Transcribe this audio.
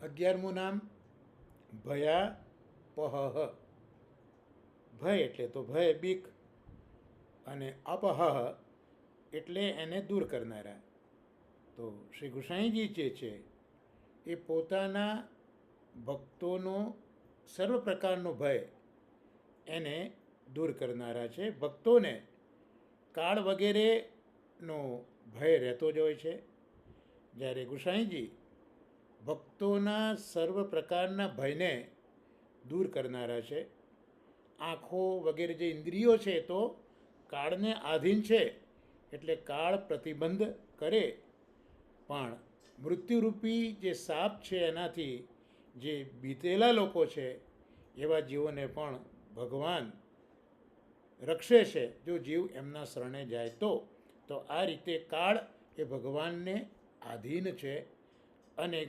11મું નામ ભયાપહ. ભય એટલે તો ભય, બીક, અને અપહ એટલે એને દૂર કરનારા. તો શ્રી ગુસાઈજી જે છે એ પોતાના ભક્તોનો સર્વ પ્રકારનો ભય એને દૂર કરનારા છે. ભક્તોને કાળ વગેરેનો ભય રહેતો જ હોય છે. જ્યારે ગુસાઈજી ભક્તોના સર્વ પ્રકારના ભયને દૂર કરનારા છે. આંખો વગેરે જે ઇન્દ્રિયો છે તો કાળને આધીન છે, એટલે કાળ પ્રતિબંધ કરે, પણ મૃત્યુરૂપી જે સાપ છે એનાથી જે બીતેલા લોકો છે એવા જીવોને પણ ભગવાન રક્ષે છે, જો જીવ એમના શરણે જાય તો આ રીતે કાળ એ ભગવાનને આધીન છે. અને